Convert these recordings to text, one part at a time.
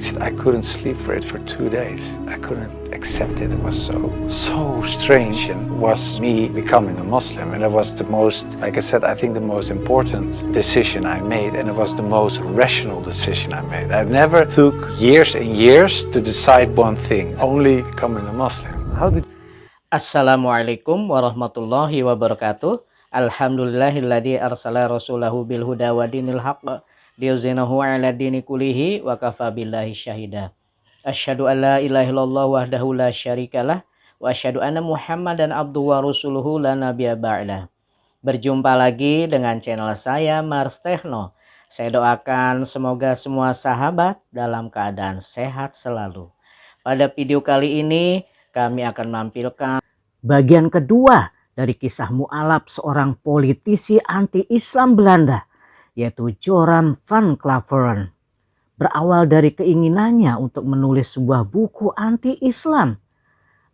He said, I couldn't sleep for it for 2 days. I couldn't accept it. It was so strange. And it was me becoming a Muslim. And it was the most, like I said, I think the most important decision I made. And it was the most rational decision I made. I never took years and years to decide one thing, only becoming a Muslim. Assalamualaikum warahmatullahi wabarakatuh. Alhamdulillahilladzi arsala rasulahu bil huda wa dinil haqq liyuzhinahu 'ala dini kullihi wa kafa billahi syahida. Asyhadu an la ilaha illallah wahdahu la syarikalah wa asyhadu anna Muhammadan abduhu wa rasuluhu la nabiyya ba'dah. Berjumpa lagi dengan channel saya Mars Techno. Saya doakan semoga semua sahabat dalam keadaan sehat selalu. Pada video kali ini kami akan menampilkan bagian kedua dari kisah mualaf seorang politisi anti-Islam Belanda, yaitu Joram Van Klaveren. Berawal dari keinginannya untuk menulis sebuah buku anti-Islam.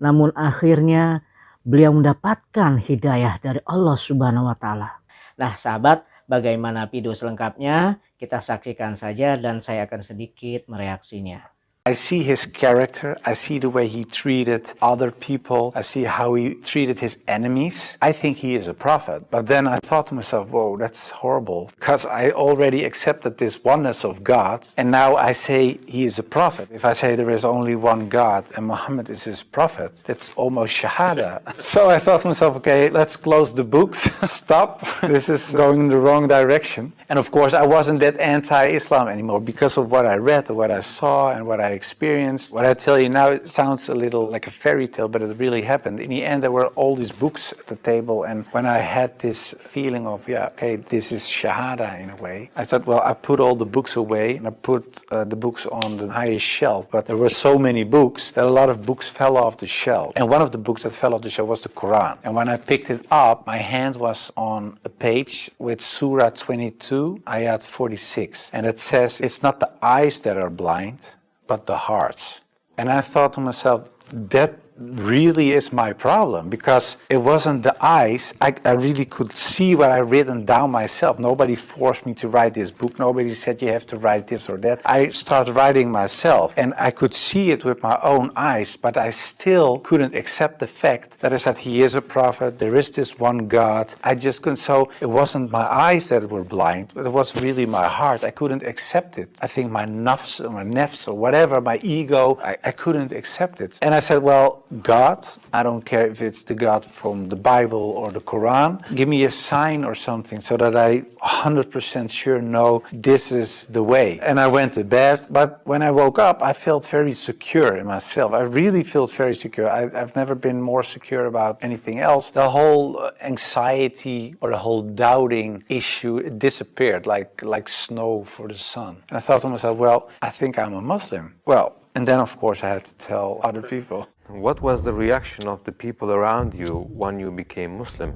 Namun akhirnya beliau mendapatkan hidayah dari Allah Subhanahu wa Ta'ala. Nah sahabat, bagaimana video selengkapnya? Kita saksikan saja dan saya akan sedikit mereaksinya. I see his character, I see the way he treated other people, I see how he treated his enemies. I think he is a prophet. But then I thought to myself, whoa, that's horrible. Because I already accepted this oneness of God, and now I say he is a prophet. If I say there is only one God and Muhammad is his prophet, that's almost shahada. So I thought to myself, okay, let's close the books, stop. This is going in the wrong direction. And of course I wasn't that anti-Islam anymore because of what I read, what I saw, and what I experienced. What I tell you now, it sounds a little like a fairy tale, but it really happened. In the end, there were all these books at the table, and when I had this feeling of, yeah, okay, this is shahada in a way, I thought, well, I put all the books away, and I put the books on the highest shelf, but there were so many books that a lot of books fell off the shelf. And one of the books that fell off the shelf was the Quran. And when I picked it up, my hand was on a page with Surah 22, Ayat 46. And it says, it's not the eyes that are blind, but the hearts. And I thought to myself, that really is my problem, because it wasn't the eyes. I really could see what I written down myself. Nobody forced me to write this book. Nobody said you have to write this or that. I started writing myself, and I could see it with my own eyes, but I still couldn't accept the fact that I said he is a prophet, there is this one God. I just couldn't. So it wasn't my eyes that were blind, but it was really my heart. I couldn't accept it. I think my nafs or whatever, my ego, I couldn't accept it. And I said, well, God, I don't care if it's the God from the Bible or the Quran, give me a sign or something so that I 100% sure know this is the way. And I went to bed, but when I woke up, I felt very secure in myself. I really felt very secure. I've never been more secure about anything else. The whole anxiety or the whole doubting issue, it disappeared like snow for the sun. And I thought to myself, well, I think I'm a Muslim. Well, and then of course I had to tell other people. What was the reaction of the people around you when you became Muslim?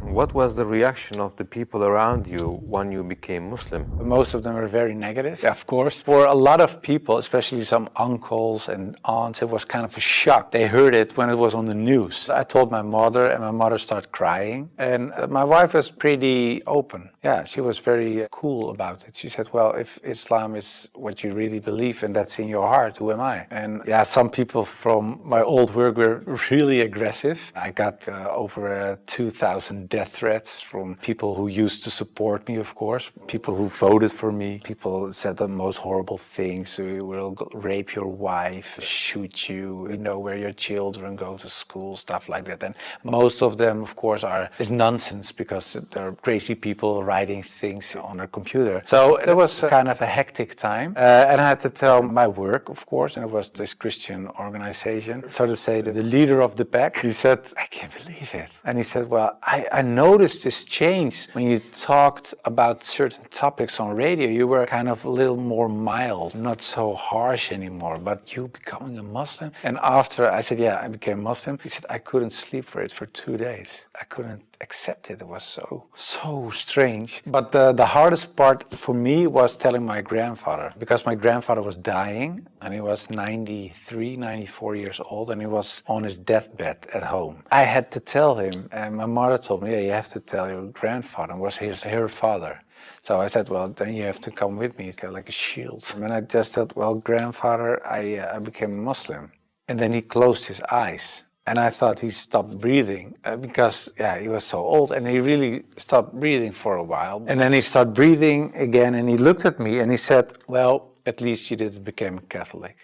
What was the reaction of the people around you when you became Muslim? Most of them were very negative, of course. For a lot of people, especially some uncles and aunts, it was kind of a shock. They heard it when it was on the news. I told my mother, and my mother started crying. And my wife was pretty open. Yeah, she was very cool about it. She said, well, if Islam is what you really believe and that's in your heart, who am I? And yeah, some people from my old work were really aggressive. I got over 2,000 death threats from people who used to support me, of course, people who voted for me. People said the most horrible things. We will rape your wife, shoot you, know where your children go to school, stuff like that. And most of them, of course, is nonsense because they're crazy people writing things on a computer. So it was kind of a hectic time. And I had to tell my work, of course, and it was this Christian organization. So to say, the leader of the pack, he said, I can't believe it. And he said, well, I noticed this change when you talked about certain topics on radio. You were kind of a little more mild, not so harsh anymore, but you becoming a Muslim. And after I said, yeah, I became Muslim, he said, I couldn't sleep for it for 2 days. I couldn't accept it. It was so strange. But the hardest part for me was telling my grandfather, because my grandfather was dying and he was 93, 94 years old and he was on his deathbed at home. I had to tell him, and my mother told me, yeah, you have to tell your grandfather. It was her father. So I said, well, then you have to come with me, kind of like a shield. And I just said, well, grandfather, I became a Muslim. And then he closed his eyes. And I thought he stopped breathing because, he was so old. And he really stopped breathing for a while. And then he started breathing again, and he looked at me and he said, well, at least you didn't become a Catholic.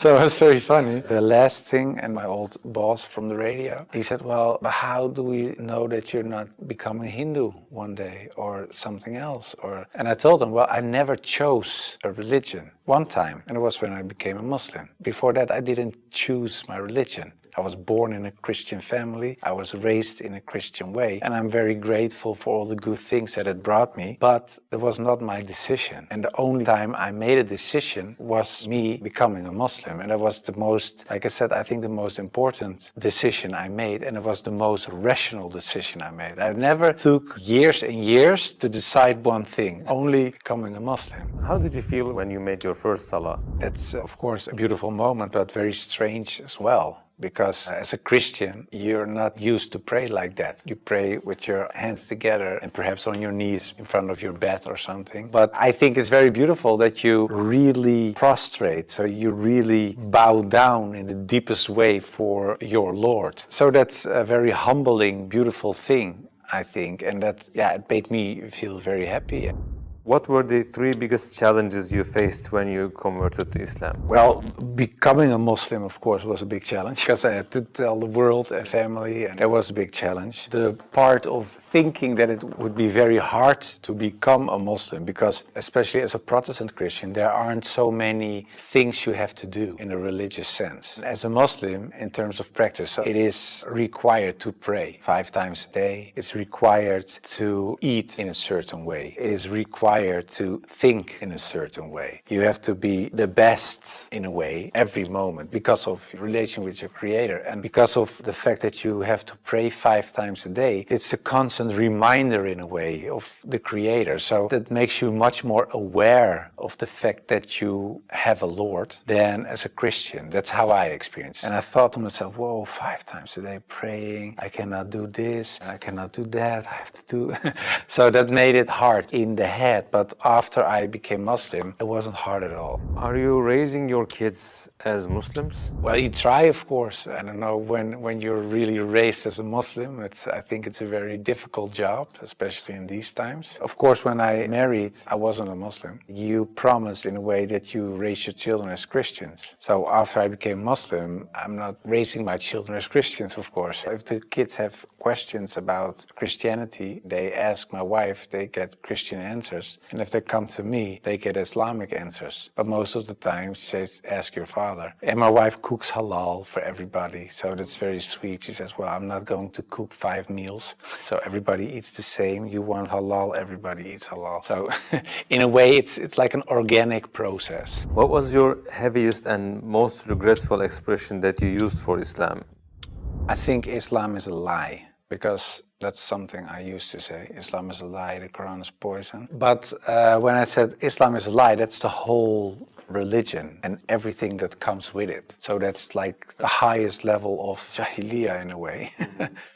So it was very funny. The last thing, and my old boss from the radio, he said, well, but how do we know that you're not becoming Hindu one day or something else? And I told him, well, I never chose a religion one time, and it was when I became a Muslim. Before that, I didn't choose my religion. I was born in a Christian family. I was raised in a Christian way, and I'm very grateful for all the good things that it brought me, but it was not my decision. And the only time I made a decision was me becoming a Muslim. And it was the most, like I said, I think the most important decision I made, and it was the most rational decision I made. I never took years and years to decide one thing, only becoming a Muslim. How did you feel when you made your first Salah? It's, of course, a beautiful moment, but very strange as well. Because as a Christian, you're not used to pray like that. You pray with your hands together and perhaps on your knees in front of your bed or something. But I think it's very beautiful that you really prostrate, so you really bow down in the deepest way for your Lord. So that's a very humbling, beautiful thing, I think. And that, it made me feel very happy. What were the three biggest challenges you faced when you converted to Islam? Well, becoming a Muslim, of course, was a big challenge because I had to tell the world and family, and that was a big challenge. The part of thinking that it would be very hard to become a Muslim, because especially as a Protestant Christian, there aren't so many things you have to do in a religious sense. As a Muslim, in terms of practice, it is required to pray 5 times a day. It's required to eat in a certain way. It is required to think in a certain way. You have to be the best in a way every moment because of your relation with your Creator, and because of the fact that you have to pray 5 times a day. It's a constant reminder in a way of the Creator. So that makes you much more aware of the fact that you have a Lord than as a Christian. That's how I experience. And I thought to myself, whoa, 5 times a day praying, I cannot do this, I cannot do that, I have to do. So that made it hard in the head. But after I became Muslim, it wasn't hard at all. Are you raising your kids as Muslims? Well, you try, of course. I don't know, when you're really raised as a Muslim, I think it's a very difficult job, especially in these times. Of course, when I married, I wasn't a Muslim. You promise in a way that you raise your children as Christians. So after I became Muslim, I'm not raising my children as Christians, of course. If the kids have questions about Christianity, they ask my wife, they get Christian answers. And if they come to me, they get Islamic answers. But most of the time, she says, ask your father. And my wife cooks halal for everybody, so that's very sweet. She says, well, I'm not going to cook 5 meals, so everybody eats the same. You want halal, everybody eats halal. So in a way, it's like an organic process. What was your heaviest and most regretful expression that you used for Islam? I think Islam is a lie, because that's something I used to say. Islam is a lie, the Quran is poison. But when I said Islam is a lie, that's the whole religion and everything that comes with it. So that's like the highest level of jahiliyyah in a way.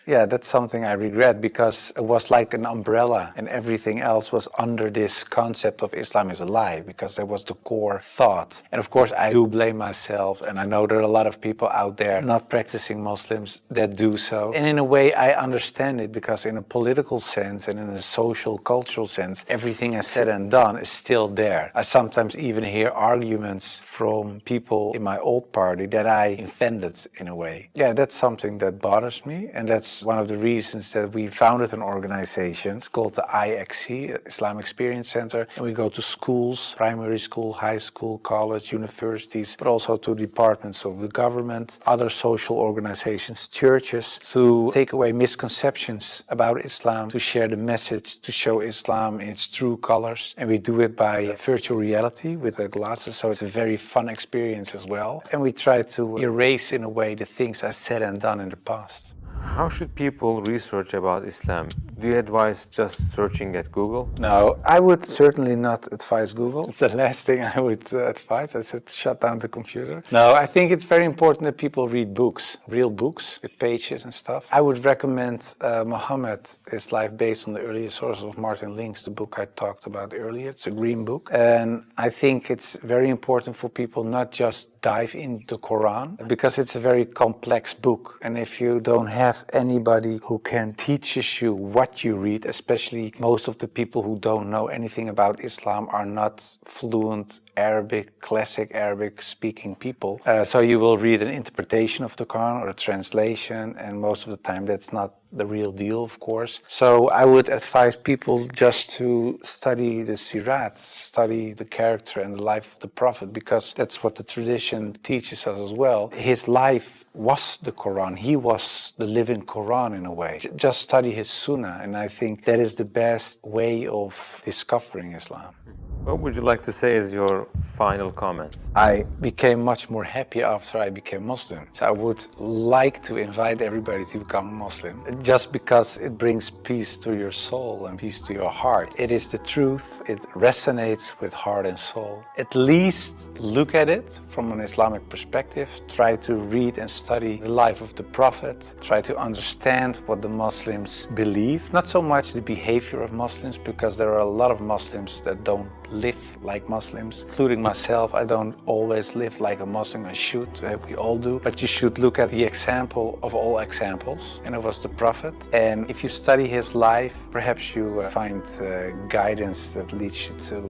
Yeah, that's something I regret, because it was like an umbrella and everything else was under this concept of Islam is a lie, because that was the core thought. And of course I do blame myself, and I know there are a lot of people out there not practicing Muslims that do so. And in a way I understand it, because in a political sense and in a social, cultural sense, everything I said and done is still there. I sometimes even hear arguments from people in my old party that I invented in a way. Yeah, that's something that bothers me, and that's one of the reasons that we founded an organization. It's called the IXC, Islam Experience Center, and we go to schools, primary school, high school, college, universities, but also to departments of the government, other social organizations, churches, to take away misconceptions about Islam, to share the message, to show Islam in its true colors. And we do it by virtual reality with the glasses, so it's a very fun experience as well. And we try to erase in a way the things I said and done in the past. How should people research about Islam? Do you advise just searching at Google? No, I would certainly not advise Google. It's the last thing I would advise. I said shut down the computer. No, I think it's very important that people read books, real books with pages and stuff. I would recommend Muhammad, his life based on the earlier sources of Martin Links, the book I talked about earlier. It's a green book. And I think it's very important for people not just dive into the Quran, because it's a very complex book, and if you don't have anybody who can teaches you what you read, especially most of the people who don't know anything about Islam are not fluent Arabic, classic Arabic speaking people, so you will read an interpretation of the Quran or a translation, and most of the time that's not the real deal, of course. So I would advise people just to study the Sirat, study the character and the life of the Prophet, because that's what the tradition teaches us as well. His life was the Quran. He was the living Quran in a way. Just study his Sunnah, and I think that is the best way of discovering Islam. What would you like to say as your final comments? I became much more happy after I became Muslim. So I would like to invite everybody to become Muslim, just because it brings peace to your soul and peace to your heart. It is the truth. It resonates with heart and soul. At least look at it from an Islamic perspective. Try to read and study the life of the Prophet. Try to understand what the Muslims believe. Not so much the behavior of Muslims, because there are a lot of Muslims that don't live like Muslims, including myself. I don't always live like a Muslim. I should, we all do, but you should look at the example of all examples, and it was the Prophet. And if you study his life, perhaps you find guidance that leads you to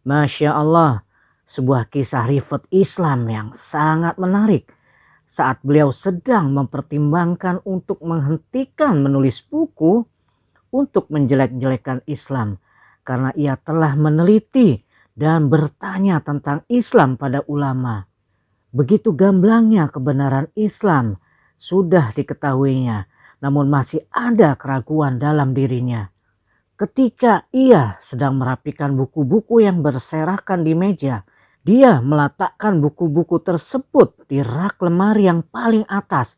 Masya Allah, sebuah kisah Revert Islam yang sangat menarik saat beliau sedang mempertimbangkan untuk menghentikan menulis buku untuk menjelek-jelekan Islam, karena ia telah meneliti dan bertanya tentang Islam pada ulama. Begitu gamblangnya kebenaran Islam sudah diketahuinya, namun masih ada keraguan dalam dirinya. Ketika ia sedang merapikan buku-buku yang berserakan di meja, dia meletakkan buku-buku tersebut di rak lemari yang paling atas,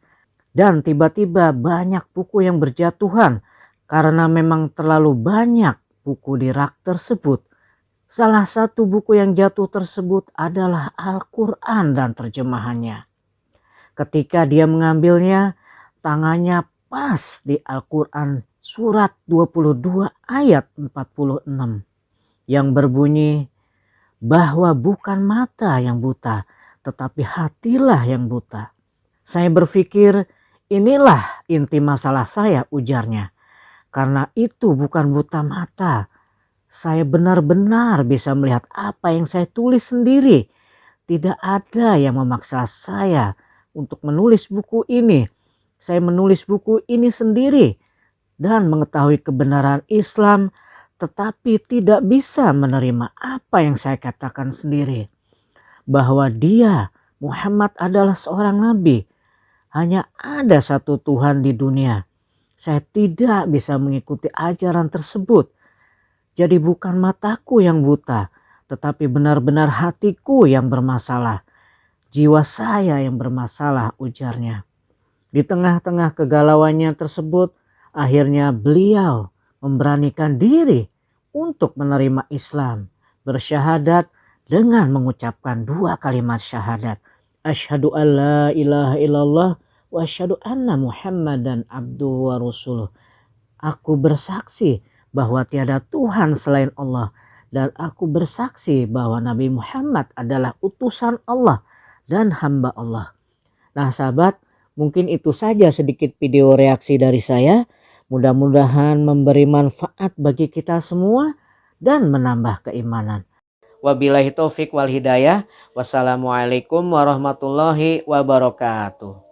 dan tiba-tiba banyak buku yang berjatuhan karena memang terlalu banyak buku di rak tersebut. Salah satu buku yang jatuh tersebut adalah Al-Quran dan terjemahannya. Ketika dia mengambilnya, tangannya pas di Al-Quran surat 22 ayat 46 yang berbunyi bahwa bukan mata yang buta, tetapi hatilah yang buta. Saya berpikir inilah inti masalah saya, ujarnya. Karena itu bukan buta mata. Saya benar-benar bisa melihat apa yang saya tulis sendiri. Tidak ada yang memaksa saya untuk menulis buku ini. Saya menulis buku ini sendiri dan mengetahui kebenaran Islam, tetapi tidak bisa menerima apa yang saya katakan sendiri. Bahwa dia, Muhammad, adalah seorang nabi. Hanya ada satu Tuhan di dunia. Saya tidak bisa mengikuti ajaran tersebut. Jadi bukan mataku yang buta, tetapi benar-benar hatiku yang bermasalah. Jiwa saya yang bermasalah, ujarnya. Di tengah-tengah kegalauannya tersebut, akhirnya beliau memberanikan diri untuk menerima Islam, bersyahadat dengan mengucapkan 2 kalimat syahadat. Asyhadu an la ilaha illallah wa asyhadu anna Muhammadan abduhu wa rasuluh. Aku bersaksi bahwa tiada Tuhan selain Allah, dan aku bersaksi bahwa Nabi Muhammad adalah utusan Allah dan hamba Allah. Nah sahabat, mungkin itu saja sedikit video reaksi dari saya. Mudah-mudahan memberi manfaat bagi kita semua dan menambah keimanan. Wabillahi taufik wal hidayah. Wassalamualaikum warahmatullahi wabarakatuh.